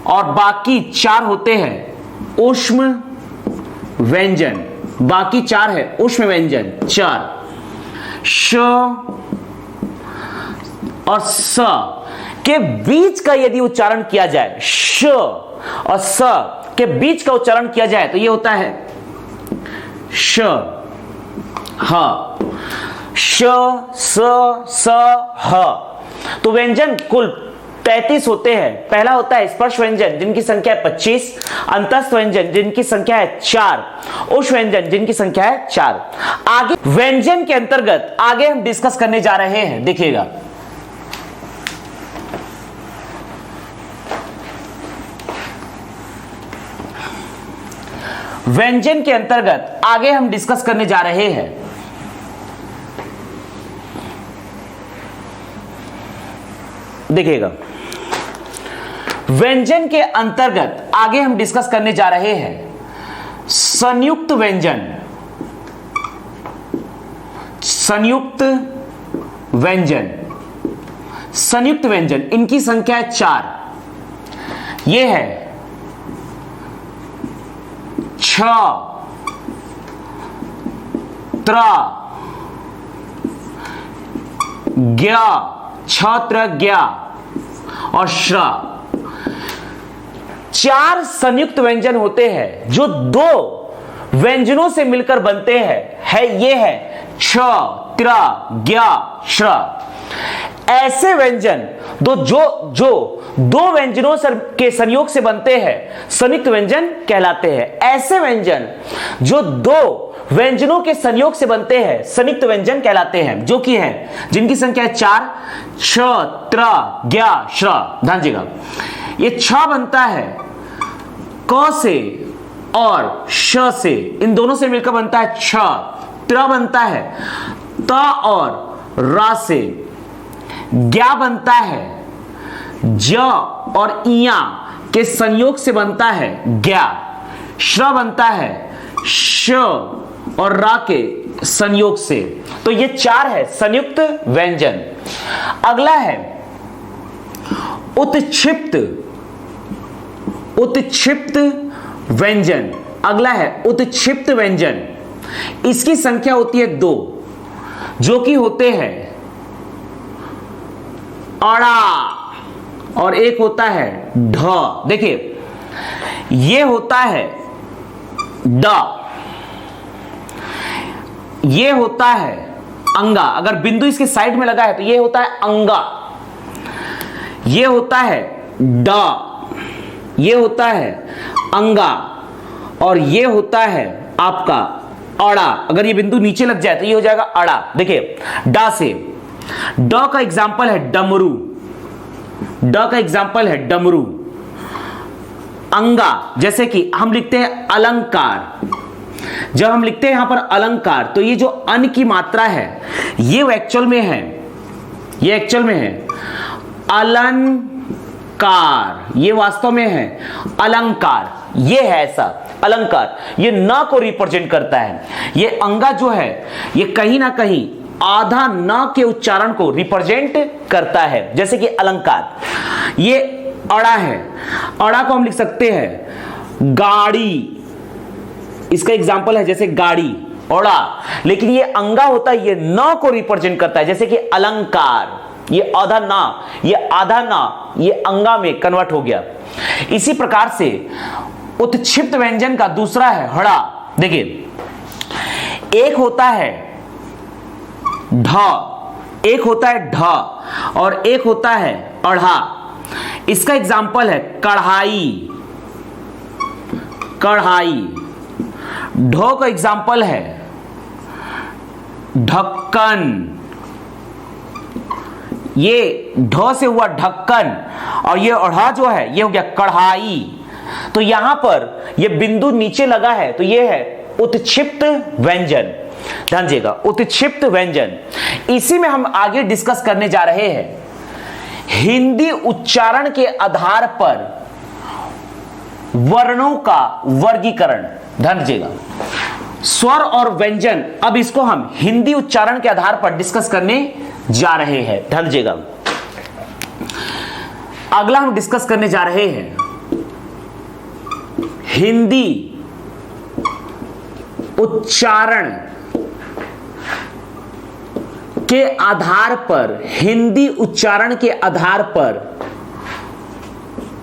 और बाकी 4 होते हैं ऊष्म व्यंजन। बाकी 4 है ऊष्म व्यंजन 4। श और स के बीच का यदि उच्चारण किया जाए, श और स के बीच का उच्चारण किया जाए तो ये होता है श, ह, श, स, ह। तो व्यंजन कुल 33 होते हैं। पहला होता है स्पर्श व्यंजन जिनकी संख्या है 25, अंतःस्थ व्यंजन जिनकी संख्या है 4, ऊष्म व्यंजन जिनकी संख्या है 4। आगे व्यंजन के अंतर्गत आगे हम डिस्कस करने जा रहे हैं। देखिएगा, व्यंजन के अंतर्गत आगे हम डिस्कस करने जा रहे हैं देखिएगा, व्यंजन के अंतर्गत आगे हम डिस्कस करने जा रहे हैं संयुक्त व्यंजन। संयुक्त व्यंजन, संयुक्त व्यंजन इनकी संख्या है 4। ये है छ, त्र, ज्ञ, छत्र ज्ञ और श्र। 4 संयुक्त व्यंजन होते हैं जो 2 व्यंजनों से मिलकर बनते हैं। ये है छ, त्र, ज्ञ, श्र। ऐसे व्यंजन जो 2 व्यंजनों के संयोग से बनते हैं संयुक्त व्यंजन कहलाते हैं। ऐसे व्यंजन जो 2 व्यंजनों के संयोग से बनते हैं संयुक्त व्यंजन कहलाते हैं, जो कि है जिनकी संख्या है 4, छ, त्र, ज्ञ, श्र। ध्यान दीजिएगा, ये छ बनता है क से और श से, इन दोनों से मिलकर बनता है छ। त्र बनता है त और र से। ज्ञ बनता है ज और इया के संयोग से बनता है ज्ञ। श्र बनता है श और रा के संयोग से। तो ये 4 है संयुक्त व्यंजन। अगला है उत्क्षिप्त। उत्क्षिप्त व्यंजन। अगला है उत्क्षिप्त व्यंजन। इसकी संख्या होती है 2, जो कि होते हैं अड़ा और एक होता है ढ। देखिए, ये होता है ड, ये होता है अंगा। अगर बिंदु इसके साइड में लगा है तो ये होता है अंगा। ये होता है ड, ये होता है अंगा और ये होता है आपका अड़ा। अगर ये बिंदु नीचे लग जाए तो ये हो जाएगा अड़ा। देखिए, डा से, ड का एग्जाम्पल है डमरू। ड का एग्जाम्पल है डमरू। अंगा, जैसे कि हम लिखते हैं अलंकार। जब हम लिखते हैं यहां पर अलंकार तो ये जो अन की मात्रा है ये एक्चुअल में है, ये एक्चुअल में है अलंकार। ये वास्तव में है अलंकार। ये है ऐसा अलंकार, ये न को रिप्रेजेंट करता है। ये अंगा जो है ये कहीं ना कहीं आधा न के उच्चारण को रिप्रेजेंट करता है, जैसे कि अलंकार। ये अड़ा है, अड़ा को हम लिख सकते हैं गाड़ी। इसका एग्जाम्पल है जैसे गाड़ी, अड़ा। लेकिन ये अंगा होता है, ये न को रिप्रेजेंट करता है, जैसे कि अलंकार। ये आधा ना, ये आधा ना, ये अंगा में कन्वर्ट हो गया। इसी प्रकार से उत्क्षिप्त व्यंजन का दूसरा है हड़ा। देखिए, एक होता है ढ, एक होता है ढ और एक होता है अढ़ा। इसका एग्जाम्पल है कढ़ाई। कढ़ाई। ढ का एग्जाम्पल है ढक्कन। ये ढ से हुआ ढक्कन और ये अढ़ा जो है ये हो गया कढ़ाई। तो यहां पर ये बिंदु नीचे लगा है, तो ये है उत्क्षिप्त व्यंजन। ध्यान दीजिएगा, उत्क्षिप्त व्यंजन। इसी में हम आगे डिस्कस करने जा रहे हैं हिंदी उच्चारण के आधार पर वर्णों का वर्गीकरण। ध्यान दीजिएगा, स्वर और व्यंजन, अब इसको हम हिंदी उच्चारण के आधार पर डिस्कस करने जा रहे हैं। ध्यान दीजिएगा, अगला हम डिस्कस करने जा रहे हैं हिंदी उच्चारण के आधार पर, हिंदी उच्चारण के आधार पर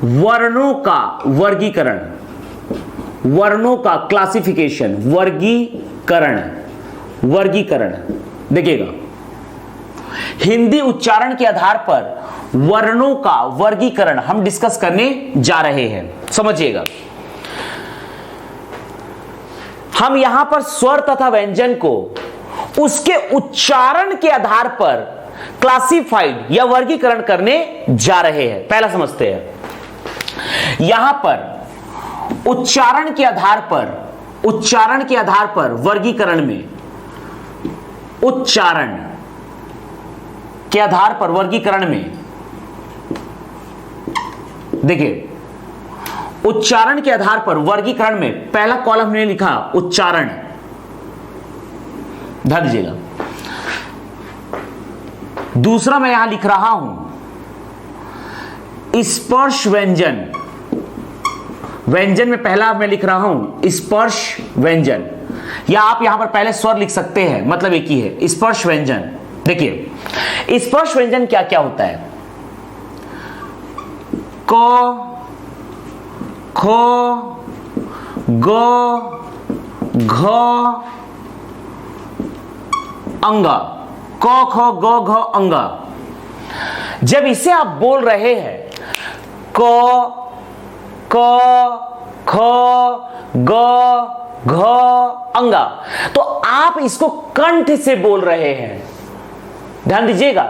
वर्णों का वर्गीकरण, वर्णों का क्लासिफिकेशन, वर्गीकरण। देखिएगा, हिंदी उच्चारण के आधार पर वर्णों का वर्गीकरण हम डिस्कस करने जा रहे हैं। समझिएगा, हम यहां पर स्वर तथा व्यंजन को उसके उच्चारण के आधार पर क्लासिफाइड या वर्गीकरण करने जा रहे हैं। पहला समझते हैं, यहां पर उच्चारण के आधार पर वर्गीकरण में, उच्चारण के आधार पर वर्गीकरण में, देखिए उच्चारण के आधार पर वर्गीकरण में पहला कॉलम हमने लिखा उच्चारण। ध्यान दीजिएगा, दूसरा मैं यहां लिख रहा हूं स्पर्श व्यंजन। व्यंजन में पहला मैं लिख रहा हूं स्पर्श व्यंजन, या आप यहां पर पहले स्वर लिख सकते हैं, मतलब एक ही है, स्पर्श व्यंजन। देखिए स्पर्श व्यंजन क्या क्या होता है, क, ख, ग, घ, अंगा, क ख ग घ अंगा। जब इसे आप बोल रहे हैं क, ख, ग, घ, अंगा, तो आप इसको कंठ से बोल रहे हैं। ध्यान दीजिएगा,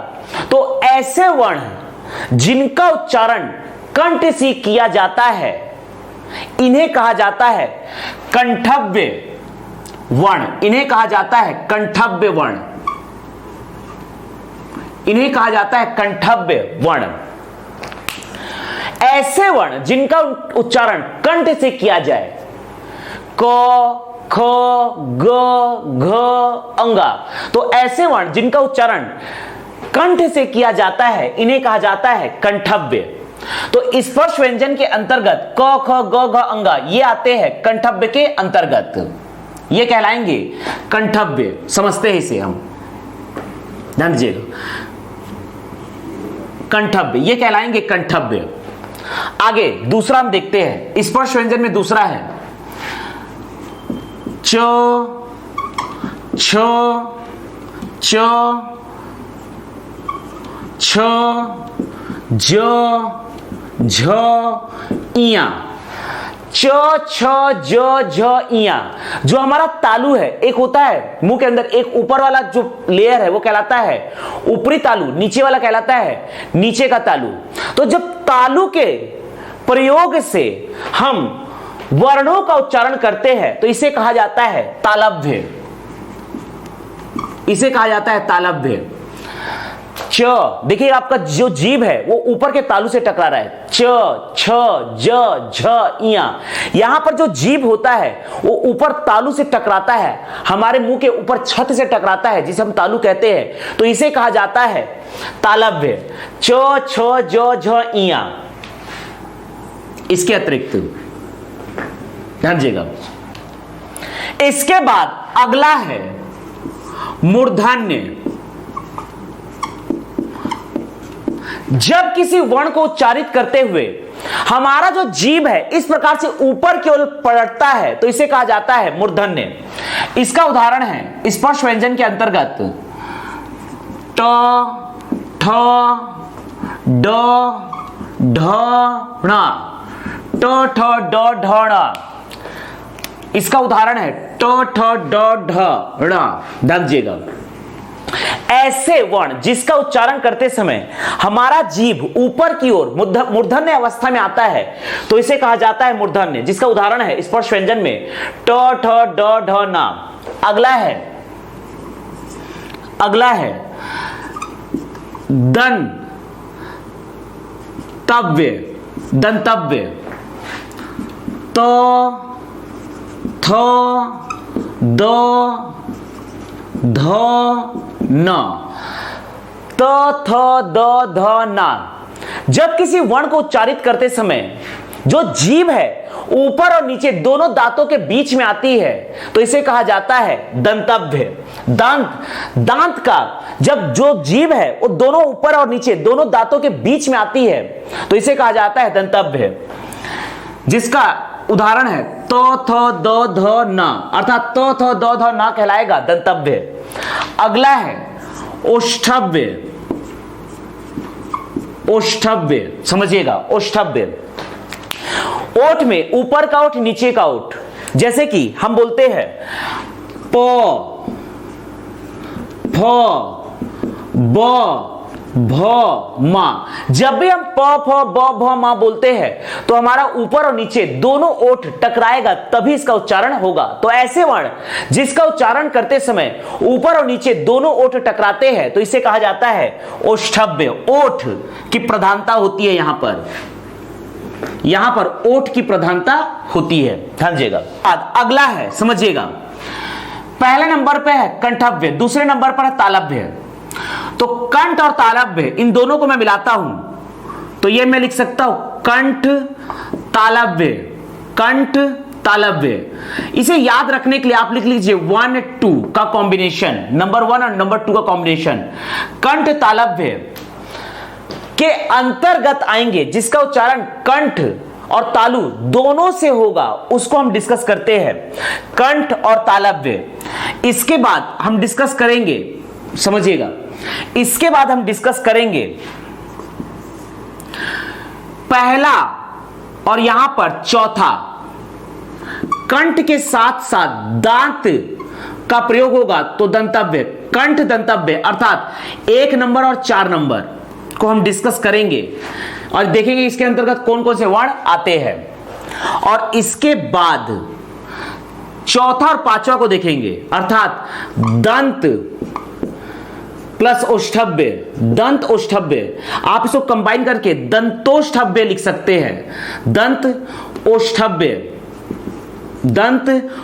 तो ऐसे वर्ण जिनका उच्चारण कंठ से किया जाता है इन्हें कहा जाता है कंठव्य वर्ण। इन्हें कहा जाता है कंठव्य वर्ण। इन्हें कहा जाता है कंठव्य वर्ण। ऐसे वर्ण जिनका उच्चारण कंठ से किया जाए, क, ख, ग, घ, अंगा, तो ऐसे वर्ण जिनका उच्चारण कंठ से किया जाता है इन्हें कहा जाता है कंठव्य। तो स्पर्श व्यंजन के अंतर्गत क, ख, ग, घ, अंगा ये आते हैं कंठव्य के अंतर्गत, ये कहलाएंगे कंठव्य। समझते हैं इसे हम, ध्यान दीजिएगा, कंठव्य ये कहलाएंगे कंठव्य। आगे दूसरा हम देखते हैं, स्पर्श व्यंजन में दूसरा है च, छ, च, छ, ज, झ, इया। च, छ, ज, झ, इया जो हमारा तालु है, एक होता है मुंह के अंदर, एक ऊपर वाला जो लेयर है वो कहलाता है ऊपरी तालु, नीचे वाला कहलाता है नीचे का तालु। तो जब तालु के प्रयोग से हम वर्णों का उच्चारण करते हैं तो इसे कहा जाता है तालव्य। इसे कहा जाता है तालव्य। च, देखिए आपका जो जीभ है वो ऊपर के तालु से टकरा रहा है, च, छ, ज, झ, इया। यहां पर जो जीभ होता है वो ऊपर तालु से टकराता है, हमारे मुंह के ऊपर छत से टकराता है जिसे हम तालु कहते हैं, तो इसे कहा जाता है तालव्य। च, छ, ज, झ, इया। इसके अतिरिक्त ध्यान दीजिएगा, इसके बाद अगला है मूर्धन्य। जब किसी वर्ण को उच्चारित करते हुए हमारा जो जीभ है इस प्रकार से ऊपर की ओर पलटता है तो इसे कहा जाता है मूर्धन्य। इसका उदाहरण है स्पर्श व्यंजन के अंतर्गत ट, ठ, ड, ढ, ण, ट, ठ, ड, ढ, ण। इसका उदाहरण है ट, ठ, ड, ढ, ण। ध्यान दीजिएगा, ऐसे वर्ण जिसका उच्चारण करते समय हमारा जीभ ऊपर की ओर मूर्धन्य अवस्था में आता है तो इसे कहा जाता है मूर्धन्य, जिसका उदाहरण है स्पर्श व्यंजन में ट ठ ड ढ न। अगला है दंतव्य, तो थ द ध न, त थ द ध न। जब किसी वर्ण को उच्चारित करते समय जो जीभ है ऊपर और नीचे दोनों दांतों के बीच में आती है तो इसे कहा जाता है दंतव्य। दांत का जब जो जीभ है वो दोनों ऊपर और नीचे दोनों दांतों के बीच में आती है तो इसे कहा जाता है दंतव्य, जिसका उदाहरण है तो थ द ध न, अर्थात तो थ द ध न कहलाएगा दंतव्य। अगला है ओष्ठव्य, समझिएगा ओष्ठव्य। ओठ में ऊपर का ओठ नीचे का ओठ, जैसे कि हम बोलते हैं प फ ब भ मा। जब भी हम प फ ब भ मा बोलते हैं तो हमारा ऊपर और नीचे दोनों ओठ टकराएगा तभी इसका उच्चारण होगा। तो ऐसे वर्ण जिसका उच्चारण करते समय ऊपर और नीचे दोनों ओठ टकराते हैं तो इसे कहा जाता है ओष्ठव्य। ओठ की प्रधानता होती है यहां पर ओठ की प्रधानता होती है, ध्यान दीजिएगा। अगला है, समझिएगा, पहले नंबर पे है कंठव्य, दूसरे नंबर पर है तालव्य। तो कंठ और तालव्य इन दोनों को मैं मिलाता हूं तो ये मैं लिख सकता हूं कंठ तालव्य। इसे याद रखने के लिए आप लिख लीजिए 1 2 का कॉम्बिनेशन, नंबर 1 और नंबर 2 का कॉम्बिनेशन। कंठ तालव्य के अंतर्गत आएंगे जिसका उच्चारण कंठ और तालु दोनों से होगा उसको हम डिस्कस करते हैं, कंठ और तालव्य। इसके बाद हम डिस्कस करेंगे, समझिएगा, इसके बाद हम डिस्कस करेंगे पहला और यहां पर चौथा। कंठ के साथ साथ दांत का प्रयोग होगा तो दंतव्य, कंठ दंतव्य, अर्थात 1 नंबर और 4 नंबर को हम डिस्कस करेंगे और देखेंगे इसके अंतर्गत कौन कौन से वर्ण आते हैं। और इसके बाद चौथा और पांचवा को देखेंगे, अर्थात दंत प्लस ओष्ठव्य, दंत ओष्ठव्य। आप इसको कंबाइन करके दंतोष्ठव्य लिख सकते हैं, दंत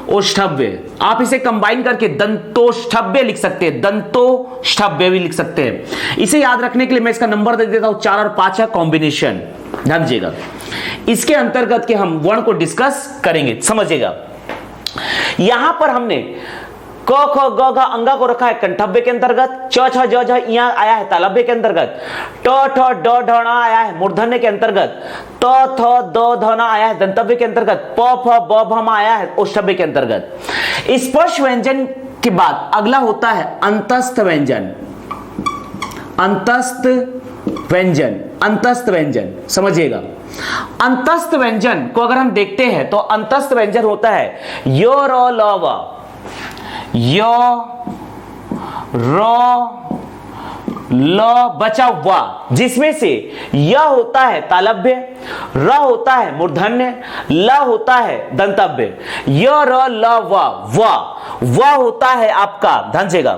ओष्ठव्य। आप इसे कंबाइन करके दंतोष्ठव्य लिख सकते हैं, दंतोष्ठव्य भी लिख सकते हैं। इसे याद रखने के लिए मैं इसका नंबर दे देता हूं 4 और 5 का कॉम्बिनेशन, ध्यान दीजिएगा। इसके अंतर्गत के हम वर्ण को डिस्कस करेंगे, समझिएगा। यहां पर हमने क ख ग घ अंगा को रखा है कंठव्य के अंतर्गत, च छ ज झ इया आया है तालव्य के अंतर्गत, ट ठ ड ढ ण आया है मूर्धन्य के अंतर्गत, त थ द ध न आया है दंतव्य के अंतर्गत, प फ ब भ म आया है ओष्ठव्य के अंतर्गत। स्पर्श व्यंजन के बाद अगला होता है अंतस्थ व्यंजन, समझिएगा। अंतस्थ व्यंजन को अगर हम देखते हैं तो अंतस्थ व्यंजन होता है यो र ल व, यो रो ल बचा वा, जिसमें से य होता है तालव्य, र होता है मूर्धन्य, ल होता है दंतव्य। य र ल व होता है आपका, ध्यान देगा,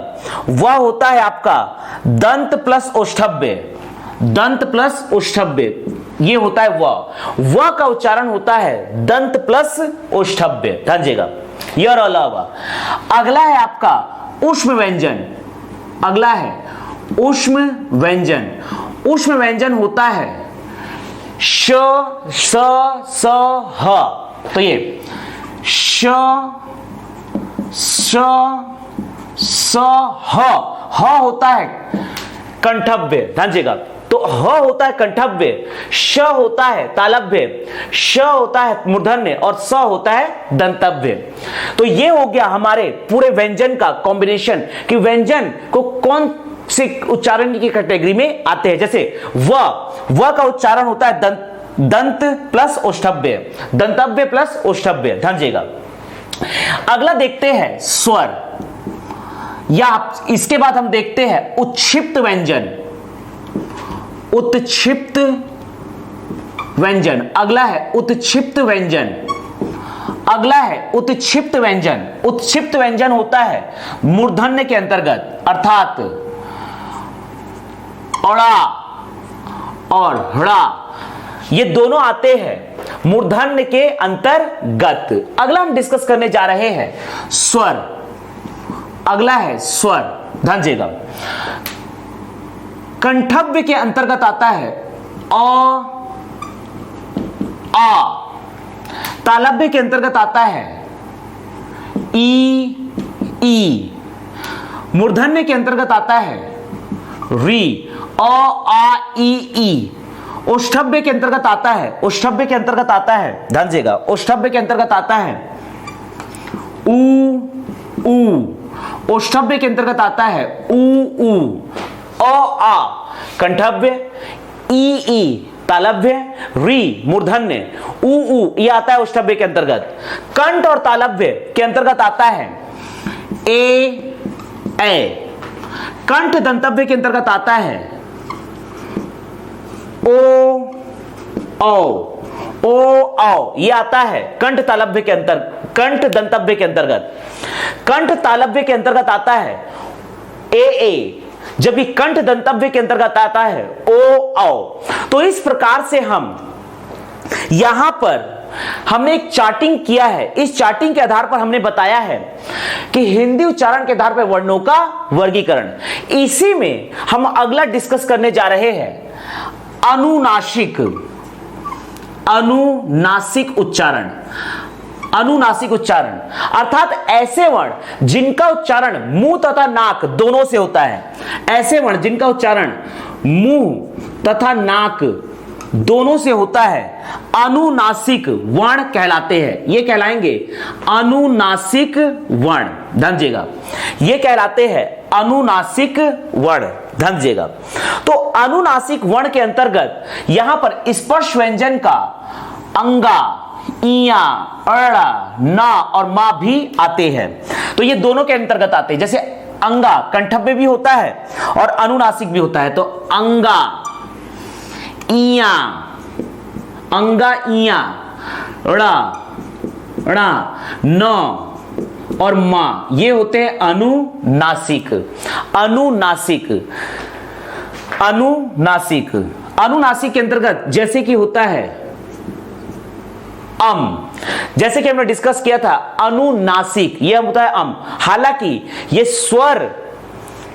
व होता है आपका दंत प्लस ओष्ठव्य, ये होता है व का उच्चारण होता है दंत प्लस ओष्ठव्य, ध्यान देगा, य र ल व। अगला है आपका ऊष्म व्यंजन, अगला है ऊष्म व्यंजन होता है श स स ह। तो ये श स स ह होता है कंठव्य, ध्यान दीजिएगा। तो ह होता है कंठव्य, श होता है तालव्य, श होता है मूर्धन्य और स होता है दंतव्य। तो ये हो गया हमारे पूरे व्यंजन का कॉम्बिनेशन कि व्यंजन को कौन से उच्चारण की कैटेगरी में आते हैं। जैसे व का उच्चारण होता है दंत प्लस ओष्ठव्य, दंतव्य प्लस ओष्ठव्य, ध्यान दीजिएगा। अगला देखते हैं स्वर। या इसके बाद हम देखते हैं उत्क्षिप्त व्यंजन। उत्क्षिप्त व्यंजन, अगला है उत्क्षिप्त व्यंजन। अगला है उत्क्षिप्त व्यंजन। उत्क्षिप्त व्यंजन होता है मूर्धन्य के अंतर्गत, अर्थात अड़ा और हड़ा, ये दोनों आते हैं मूर्धन्य के अंतर्गत। अगला हम डिस्कस करने जा रहे हैं स्वर। अगला है स्वर, ध्यान दीजिएगा। कंठव्य के अंतर्गत आता है अ, आ। तालव्य के अंतर्गत आता है ई। मूर्धन्य के अंतर्गत आता है री, अ, आ, ई। ओष्ठव्य के अंतर्गत आता है, ओष्ठव्य के अंतर्गत आता है, ध्यान दीजिएगा, ओष्ठव्य के अंतर्गत आता है ऊ। ओष्ठव्य के अंतर्गत आता है ऊ। अ, आ कंठव्य, ई तालव्य, री मूर्धन्य, ऊ ये आता है ओष्ठव्य के अंतर्गत। कंठ और तालव्य के अंतर्गत आता है ए। कंठ दंतव्य के अंतर्गत आता है ओ ये आता है कंठ तालव्य के कंठ दंतव्य के अंतर्गत। कंठ तालव्य के अंतर्गत आता है ए, जब ये कंठ दंतव्य के अंतर्गत आता है ओ। तो इस प्रकार से हम यहां पर हमने एक चार्टिंग किया है। इस चार्टिंग के आधार पर हमने बताया है कि हिंदी उच्चारण के आधार पर वर्णों का वर्गीकरण। इसी में हम अगला डिस्कस करने जा रहे हैं अनुनासिक उच्चारण। अनुनासिक उच्चारण अर्थात ऐसे वर्ण जिनका उच्चारण मुंह तथा नाक दोनों से होता है। ऐसे वर्ण जिनका उच्चारण मुंह तथा नाक दोनों से होता है अनुनासिक वर्ण कहलाते हैं। ये कहलाएंगे अनुनासिक वर्ण, ध्यान दीजिएगा, ये कहलाते हैं अनुनासिक वर्ण, ध्यान दीजिएगा। तो अनुनासिक वर्ण के अंतर्गत यहां पर स्पर्श व्यंजन का अंगा, इया, अड़ा, ना और मा भी आते हैं। तो ये दोनों के अंतर्गत आते हैं। जैसे अंगा कंठव्य भी होता है और अनुनासिक भी होता है। तो अंगा, इया, अंगा, इया, ड़ा, न और मा, ये होते हैं अनुनासिक। अनुनासिक के अंतर्गत जैसे कि होता है जैसे कि हमने डिस्कस किया था अनुनासिक, यह होता है हालांकि यह स्वर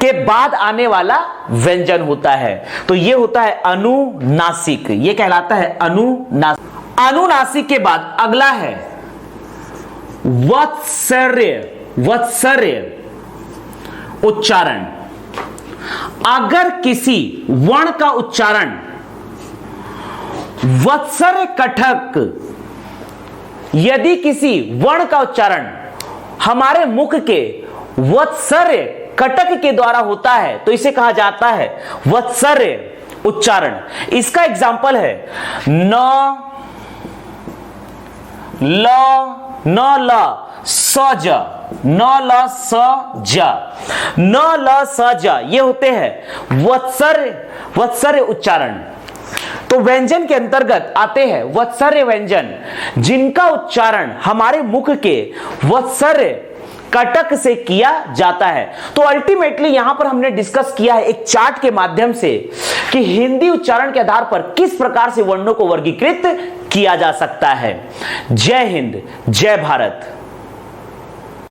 के बाद आने वाला व्यंजन होता है। तो यह होता है अनुनासिक, यह कहलाता है अनुनासिक। अनुनासिक के बाद अगला है वत्सर्य उच्चारण। अगर किसी वर्ण का उच्चारण वत्सर्य कटक, यदि किसी वर्ण का उच्चारण हमारे मुख के वत्सर्य कटक के द्वारा होता है तो इसे कहा जाता है वत्सर्य उच्चारण। इसका एग्जाम्पल है न ल स ज, ये होते हैं वत्सर्य उच्चारण। तो व्यंजन के अंतर्गत आते हैं वत्सर्य व्यंजन जिनका उच्चारण हमारे मुख के वत्सर्य कटक से किया जाता है। तो अल्टीमेटली यहां पर हमने डिस्कस किया है एक चार्ट के माध्यम से कि हिंदी उच्चारण के आधार पर किस प्रकार से वर्णों को वर्गीकृत किया जा सकता है। जय हिंद, जय भारत।